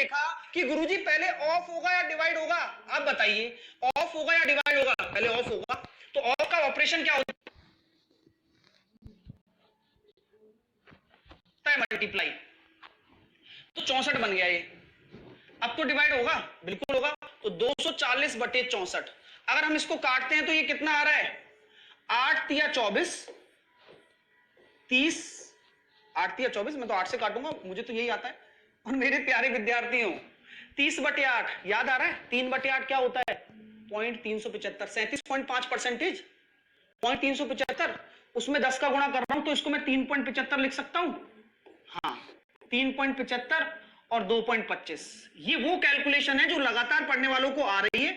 देखा कि गुरुजी पहले ऑफ होगा या डिवाइड होगा? आप बताइए, ऑफ होगा या डिवाइड होगा? पहले ऑफ होगा, तो ऑफ का ऑपरेशन क्या होता है? मल्टीप्लाई। तो 64 बन गया ये। अब तो डिवाइड होगा, बिल्कुल होगा। तो 240 बटे 64। अगर हम इसको काटते हैं तो ये कितना आ रहा है? 8 या 24, 30। 8 या 24, मैं तो 8 से काटूंगा, मुझे तो यही आता है। और मेरे प्यारे विद्यार्थियों, 30 बटे 8 याद आ रहा है? 3 बटे 8 क्या होता है? 0.375, 37.5%। 0.375, उसमें 10 का गुणा कर रहा हूं तो इसको मैं 3.75 लिख सकता हूं। हाँ, 3.75 और 2.25। ये वो कैलकुलेशन है जो लगातार पढ़ने वालों को आ रही है,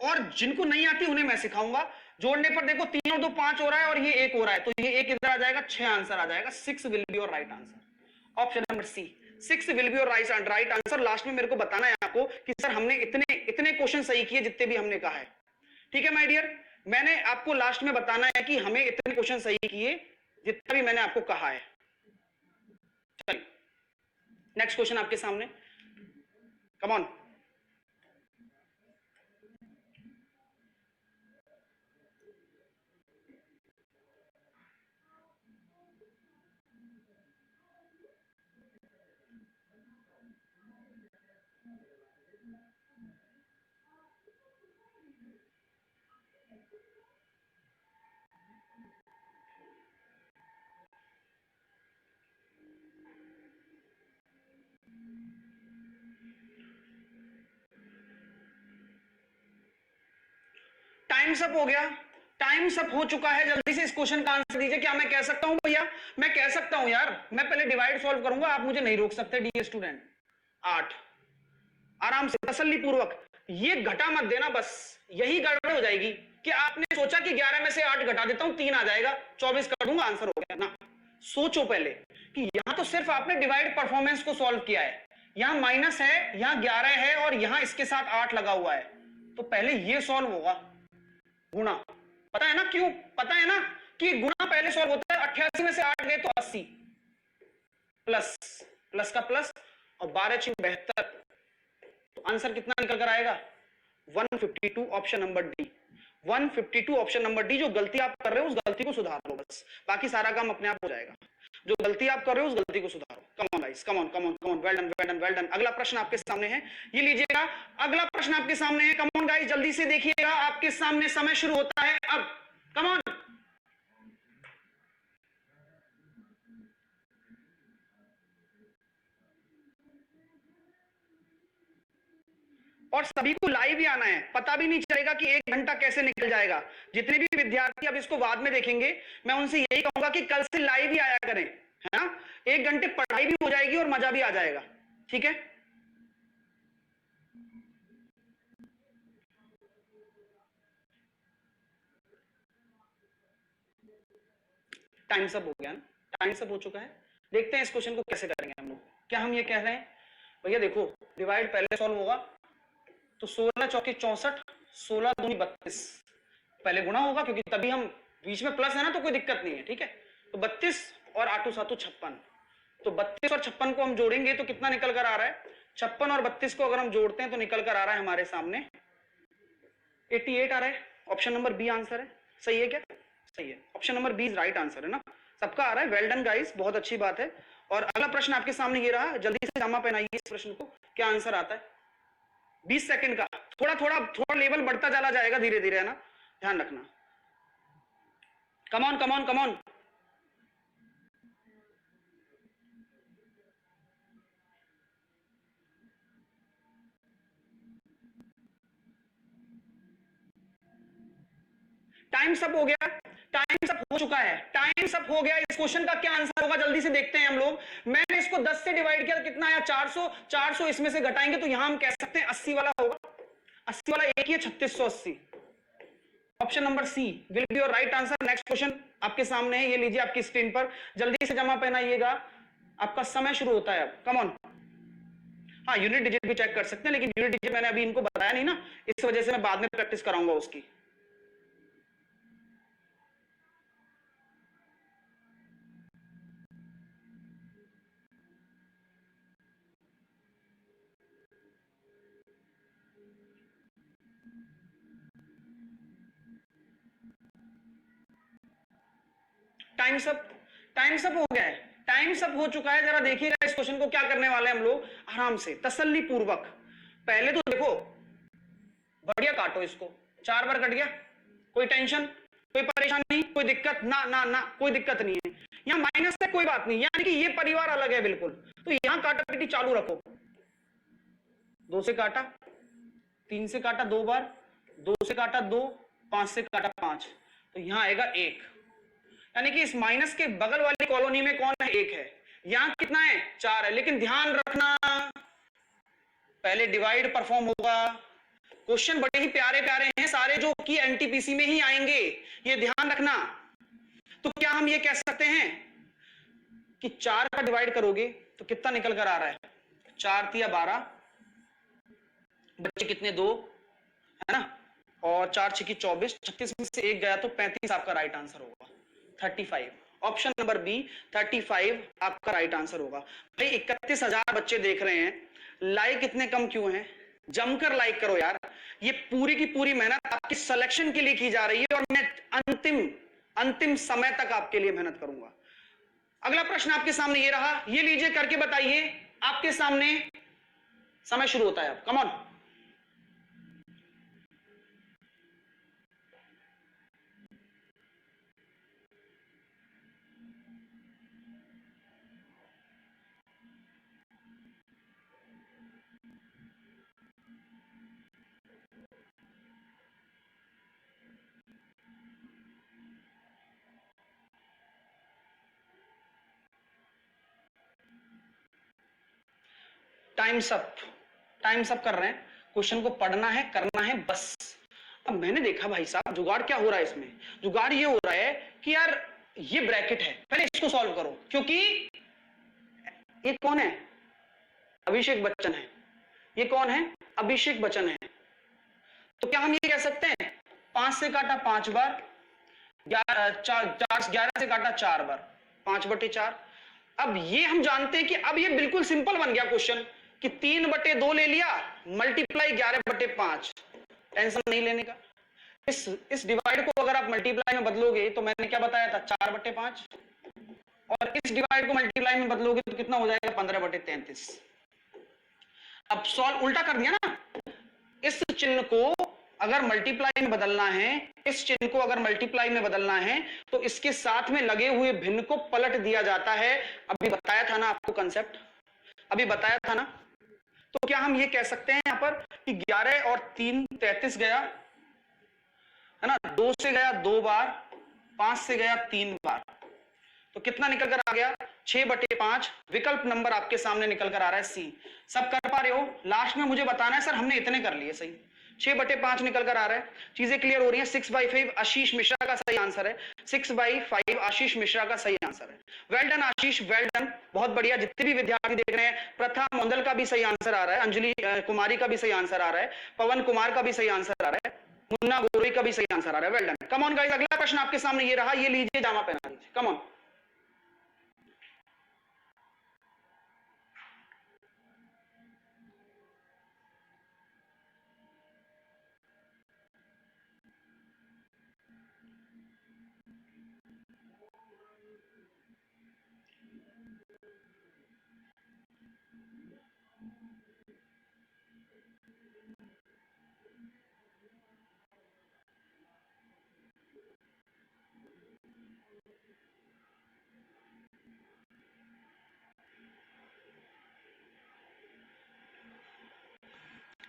और जिनको नहीं आती उन्हें मैं सिखाऊंगा। जोड़ने पर देखो 3 और 2 5 हो रहा है और ये 1 हो रहा है, तो ये 1 इधर आ जाएगा, 6 आंसर आ जाएगा। 6 will be your right answer. Option number C, 6 will be your right answer. Last में मेरे को बताना है आपको कि सर हमने इतने इतने क्वेश्चन सही किए जितने भी हमने कहा है। ठीक है माय डियर, मैंने आपको लास्ट में बताना है कि हमें इतने क्वेश्चन सही किए जितना भी मैंने आपको कहा है। चलिए नेक्स्ट क्वेश्चन आपके सामने, कम ऑन। टाइम्स अप हो गया, टाइम्स अप हो चुका है। जल्दी से इस क्वेश्चन का आंसर दीजिए। क्या मैं कह सकता हूं भैया? मैं कह सकता हूं यार, मैं पहले डिवाइड सॉल्व करूंगा, आप मुझे नहीं रोक सकते डियर स्टूडेंट। 8, आराम से तसल्ली पूर्वक। ये घटा मत देना, बस यही गड़बड़ हो जाएगी कि आपने सोचा कि 11 में से 8 घटा देता हूं, 3 आ जाएगा, 24 कर दूंगा, आंसर हो गया ना। सोचो पहले कि यहां तो सिर्फ आपने डिवाइड परफॉर्मेंस को सॉल्व किया है, यहां माइनस है, यहां 11 है और यहां इसके साथ 8 लगा हुआ है, तो पहले ये सॉल्व होगा। गुणा, पता है ना क्यों? पता है ना कि गुणा पहले सॉल्व होता है। 88 में से 8 गए तो 80, प्लस प्लस का प्लस, और 12 6 72, तो आंसर कितना निकल कर आएगा? 152, option number D. 152 option number D. जो गलती आप कर रहे हो उस गलती को सुधार लो, बस बाकी सारा काम अपने आप हो जाएगा। जो गलती आप कर रहे हो उस गलती को सुधारो। Come on guys, come on come on come on, well done well done well done. अगला प्रश्न आपके सामने है, ये लीजिएगा। अगला प्रश्न आपके सामने है, कम ऑन गाइस, जल्दी से देखिएगा, आपके सामने समय शुरू होता है अब। Come on. और सभी को लाइव ही आना है, पता भी नहीं चलेगा कि 1 घंटा कैसे निकल जाएगा। जितने भी विद्यार्थी अब इसको बाद में देखेंगे, मैं उनसे यही कहूंगा कि कल से लाइव ही आया करें, है ना? 1 घंटे पढ़ाई भी हो जाएगी और मजा भी आ जाएगा। ठीक है, टाइम सब हो गया ना, टाइम सब हो चुका है। देखते हैं इस क्वेश्चन को कैसे करेंगे हम लोग। क्या हम ये कह रहे हैं भैया, देखो डिवाइड पहले सॉल्व होगा, तो 16 चौके 64, 16 दूनी 32, पहले गुणा होगा क्योंकि तभी हम, बीच में प्लस है ना तो कोई दिक्कत नहीं है। ठीक है, तो 32 और 8 7 56, तो 32 और 56 को हम जोड़ेंगे तो कितना निकल कर आ रहा है? 56 और 32 को अगर हम जोड़ते हैं तो निकल कर आ रहा है हमारे सामने 88 आ रहा है। ऑप्शन नंबर बी आंसर है। सही है क्या? सही है, option number B is right answer, है ना? सबका आ रहा है, वेल डन गाइस, बहुत अच्छी बात है। और अगला प्रश्न आपके सामने ये रहा, जल्दी से जामा पहनाइए इस प्रश्न को, क्या आंसर आता है? 20 सेकंड का, थोड़ा थोड़ा थोड़ा लेवल बढ़ता चला जाएगा धीरे धीरे, है ना? ध्यान रखना। Come on come on. Time सब हो गया, टाइम सब हो चुका है, टाइम सब हो गया। इस क्वेश्चन का क्या आंसर होगा जल्दी से देखते हैं हम लोग। मैंने इसको 10 से डिवाइड किया, कितना आया? 400। 400 इसमें से घटाएंगे तो यहां हम कह सकते हैं 80 वाला होगा। 80 वाला एक ही है, 3680। Option number C will be your right answer. Next question आपके सामने है, ये लीजिए आपकी स्क्रीन पर, जल्दी से जमा पहनाइएगा, आपका समय शुरू होता है अब। Come on. हाँ, यूनिट डिजिट भी चेक कर सकते हैं, लेकिन यूनिट डिजिट मैंने अभी इनको बताया नहीं ना, इस वजह से मैं बाद में प्रैक्टिस कराऊंगा उसकी। टाइम्स अप, टाइम्स अप हो गया है, टाइम्स अप हो चुका है। जरा देखिएगा इस क्वेश्चन को क्या करने वाले हैं हम लोग, आराम से तसल्ली पूर्वक। पहले तो देखो, बढ़िया काटो इसको, 4 बार कट गया, कोई टेंशन, कोई परेशानी, कोई दिक्कत ना ना ना, कोई दिक्कत नहीं है। यहां माइनस है, कोई बात नहीं, यानी कि ये परिवार अलग है बिल्कुल। तो यहां काटा पीटी चालू रखो, 2 से काटा, 3 से काटा 2 बार, 2 से काटा 2, 5 से काटा 5, तो यहां आएगा 1। यानी कि इस माइनस के बगल वाली कॉलोनी में कौन है, 1 है। यहां कितना है, 4 है। लेकिन ध्यान रखना, पहले डिवाइड परफॉर्म होगा। क्वेश्चन बड़े ही प्यारे प्यारे हैं सारे, जो कि एनटीपीसी में ही आएंगे, ये ध्यान रखना। तो क्या हम ये कह सकते हैं कि 4 का डिवाइड करोगे तो कितना निकल कर आ रहा है, 4 तिया 12, बच्चे कितने 2, है ना, और 4 6 24, 36 में से 1 गया तो 35 आपका राइट आंसर होगा, 35। ऑप्शन नंबर बी 35 आपका राइट आंसर होगा। भाई 31,000 बच्चे देख रहे हैं, लाइक इतने कम क्यों हैं, जमकर लाइक करो यार। ये पूरी की पूरी मेहनत आपकी सिलेक्शन के लिए की जा रही है और मैं अंतिम समय तक आपके लिए मेहनत करूंगा। अगला प्रश्न आपके सामने ये रहा, ये लीजिए करके बताइए। आपके सामने समय शुरू होता है अब, come on. Times up, times up कर रहे हैं, क्वेश्चन को पढ़ना है, करना है बस। अब मैंने देखा भाई साहब जुगाड़ क्या हो रहा है इसमें, जुगाड़ ये हो रहा है कि यार ये ब्रैकेट है, पहले इसको सॉल्व करो, क्योंकि ये कौन है, अभिषेक बच्चन है, ये कौन है, अभिषेक बच्चन है। तो क्या हम ये कह सकते हैं 5 से काटा 5 बार, 11 से काटा 4 बार, 5/4। अब ये हम जानते हैं कि अब ये बिल्कुल सिंपल बन गया क्वेश्चन कि 3/2 ले लिया, मल्टीप्लाई 11/5, टेंशन नहीं लेने का। इस डिवाइड को अगर आप मल्टीप्लाई में बदलोगे तो मैंने क्या बताया था, 4/5, और इस डिवाइड को मल्टीप्लाई में बदलोगे तो कितना हो जाएगा, 15/33। अब सॉल्व उल्टा कर दिया ना, इस चिन्ह को अगर मल्टीप्लाई में बदलना है, इस चिन्ह को अगर मल्टीप्लाई में बदलना है तो इसके साथ में लगे हुए भिन्न को पलट दिया जाता है। अभी बताया था ना आपको कंसेप्ट, अभी बताया था ना। तो क्या हम ये कह सकते हैं यहां पर कि 11 और 3 33 गया, है ना, 2 से गया 2 बार, 5 से गया 3 बार, तो कितना निकल कर आ गया, 6/5। विकल्प नंबर आपके सामने निकल कर आ रहा है सी। सब कर पा रहे हो, लास्ट में मुझे बताना है सर हमने इतने कर लिए, सही, 6/5 निकल कर आ रहा है। चीजें क्लियर हो रही हैं। 6/5 आशीष मिश्रा का सही आंसर है, 6/5 आशीष मिश्रा का सही आंसर है। वेल डन आशीष, वेल डन, बहुत बढ़िया। जितने भी विद्यार्थी देख रहे हैं, प्रथा मुंदल का भी सही आंसर आ रहा है, अंजलि कुमारी का भी सही आंसर आ रहा है, पवन कुमार का भी सही आंसर आ रहा है, मुन्ना गोरे का भी सही आंसर आ रहा है। Well done, come on guys. अगला प्रश्न आपके सामने ये रहा, ये लीजिए, जामा पहना लीजिए, कम ऑन।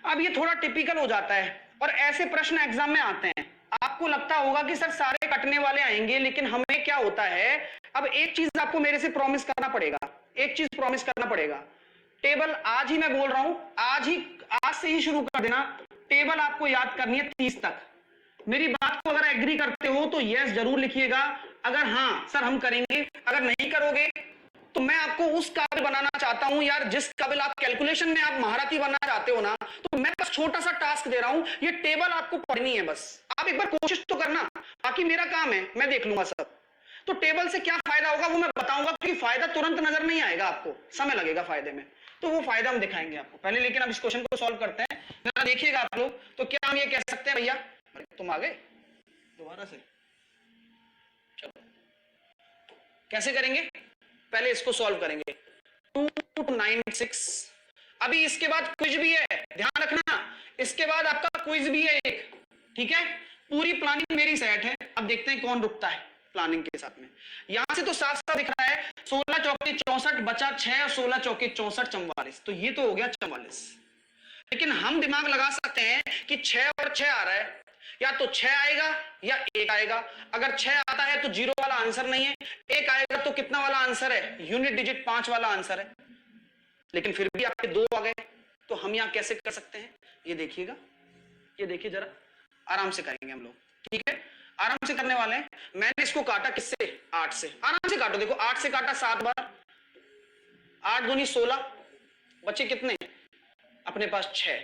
अब ये थोड़ा टिपिकल हो जाता है और ऐसे प्रश्न एग्जाम में आते हैं। आपको लगता होगा कि सर सारे कटने वाले आएंगे, लेकिन हमें क्या होता है, अब एक चीज आपको मेरे से प्रॉमिस करना पड़ेगा, एक चीज प्रॉमिस करना पड़ेगा। टेबल आज ही मैं बोल रहा हूं, आज से ही शुरू कर देना। टेबल आपको याद करनी है 30 तक। मेरी बात को अगर एग्री करते हो तो यस जरूर लिखिएगा, अगर हाँ सर हम करेंगे, अगर नहीं करोगे तो मैं आपको उस काबिल बनाना चाहता हूं यार, जिस काबिल आप कैलकुलेशन में आप महारथी बनना चाहते हो ना। तो मैं बस छोटा सा टास्क दे रहा हूं, ये टेबल आपको पढ़नी है, बस आप एक बार कोशिश तो करना, बाकी मेरा काम है, मैं देख लूंगा सब। तो टेबल से क्या फायदा होगा वो मैं बताऊंगा, क्योंकि फायदा तुरंत नजर नहीं आएगा, आपको समय लगेगा फायदे में, तो वो फायदा हम दिखाएंगे आपको पहले। लेकिन अब इस क्वेश्चन को सॉल्व करते हैं, जरा देखिएगा आप लोग। तो क्या हम ये कह सकते हैं, भैया तुम आ गए दोबारा से, चलो कैसे करेंगे? पहले इसको सॉल्व करेंगे। 296। अभी इसके बाद क्विज भी है, ध्यान रखना, इसके बाद आपका क्विज भी है एक, ठीक है। पूरी प्लानिंग मेरी सेट है, अब देखते हैं कौन रुकता है प्लानिंग के साथ में। यहां से तो साफ साफ दिख रहा है 16 चौके 64 बचा 6 और 16 चौके 64 44, तो ये तो हो गया 44। लेकिन हम दिमाग लगा सकते हैं कि 6 और 6 आ रहा है, या तो 6 आएगा या 1 आएगा। अगर 6 आता है तो 0 वाला आंसर नहीं है, 1 आएगा तो कितना वाला आंसर है? यूनिट डिजिट 5 वाला आंसर है। लेकिन फिर भी आपके 2 आ गए, तो हम यहां कैसे कर सकते हैं? ये देखिएगा, ये देखिए जरा, आराम से करेंगे हम लोग, ठीक है, आराम से करने वाले हैं। मैंने इसको काटा किससे? 8 से। आराम से काटो, देखो 8 से काटा 7 बार, 8 दूनी 16, बचे कितने अपने पास? 6।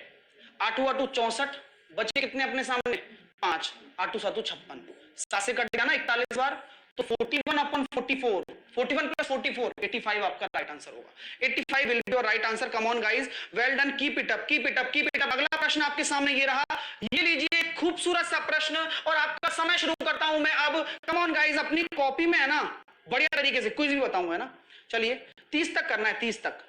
8 8 64, बचे कितने अपने सामने? 5। 8 7 56, 7 से कट गया ना 41 बार, तो 41 अपन 44, 41 प्लस 44 85 आपका राइट आंसर होगा। 85 will be your right answer. Come on guys, well done, keep it up, keep it up, keep it up. अगला प्रश्न आपके सामने ये रहा, ये लीजिए खूबसूरत सा प्रश्न, और आपका समय शुरू करता हूं मैं अब। कम ऑन गाइस, अपनी कॉपी में है ना, बढ़िया तरीके से क्विज भी बताऊंगा, है ना। चलिए 30 तक करना है, 30 तक,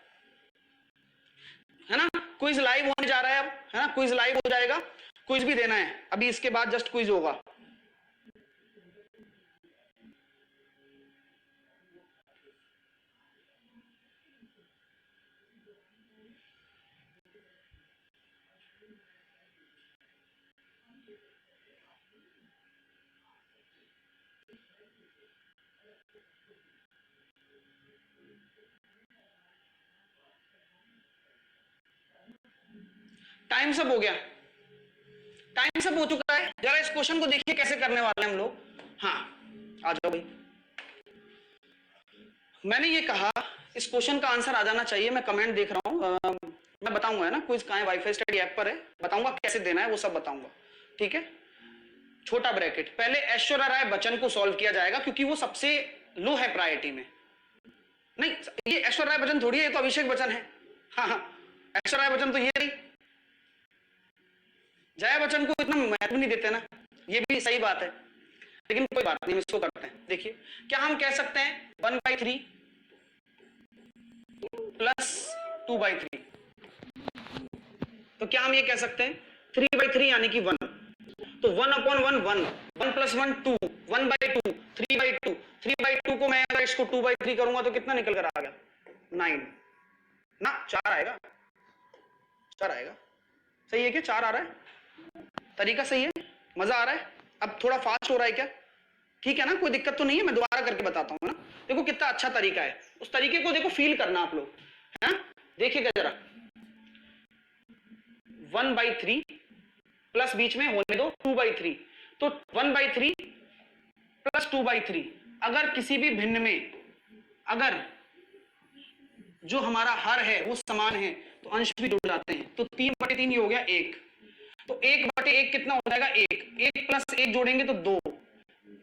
है ना। क्विज लाइव होने जा रहा है अब, है ना, क्विज लाइव हो जाएगा, क्विज भी देना है अभी, इसके बाद जस्ट क्विज होगा। टाइम सब हो गया, टाइम सब हो चुका है। जरा इस क्वेश्चन को देखिए कैसे करने वाले हैं हम लोग। हाँ आ जाओ भाई, मैंने ये कहा इस क्वेश्चन का आंसर आ जाना चाहिए। मैं कमेंट देख रहा हूं, मैं बताऊंगा, है ना, क्विज कहां है? वाईफाई स्टडी ऐप पर है, बताऊंगा कैसे देना है, वो सब बताऊंगा, ठीक है। छोटा ब्रैकेट, पहले ऐश्वर्या राय बच्चन को सॉल्व किया जाएगा, क्योंकि वो सबसे लो है प्रायोरिटी में। नहीं, ये ऐश्वर्या राय बच्चन थोड़ी है, ये तो अभिषेक बच्चन है। हाँ हाँ, ऐश्वर्या राय बच्चन तो ये रही, जया बच्चन को इतना महत्व नहीं देते ना, ये भी सही बात है, लेकिन कोई बात नहीं, हम इसको करते हैं। देखिए क्या हम कह सकते हैं, 1/3 प्लस 2/3, तो क्या हम ये कह सकते हैं 3/3 यानी कि 1, तो 1/1 1, 1 + 1 2, 1/2 3/2, 3/2 को मैं अगर इसको 2/3 करूंगा तो कितना निकल कर आ गया? 9 ना, 4 आएगा, 4 आएगा। सही है क्या? 4 आ रहा है, तरीका सही है, मजा आ रहा है? अब थोड़ा फास्ट हो रहा है क्या? ठीक है ना, कोई दिक्कत तो नहीं है, मैं दोबारा करके बताता हूँ ना। देखो कितना अच्छा तरीका है, उस तरीके को देखो फील करना आप लोग, है ना। देखिएगा जरा, 1/3 प्लस बीच में होने दो 2/3, तो 1/3 प्लस 2/3, अगर किसी भी भिन्न में अगर जो हमारा हर है वो समान है तो अंश भी जुड़ जाते हैं, तो 3/3 ही हो गया 1, तो 1/1 कितना हो जाएगा? 1, 1 + 1 जोड़ेंगे तो 2,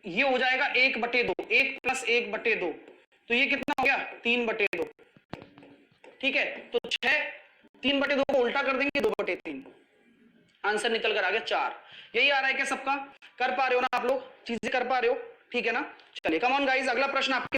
ये हो जाएगा 1/2, 1 + 1/2, तो ये कितना हो गया? 3/2, ठीक है। तो 6, 3/2 को उल्टा कर देंगे 2/3, आंसर निकल कर आ गया 4। यही आ रहा है क्या सबका? कर पा रहे हो ना आप लोग? चीजें कर पा रहे हो? ठीक है ना। चलिए कम ऑन गाइस, अगला प्रश्न आपके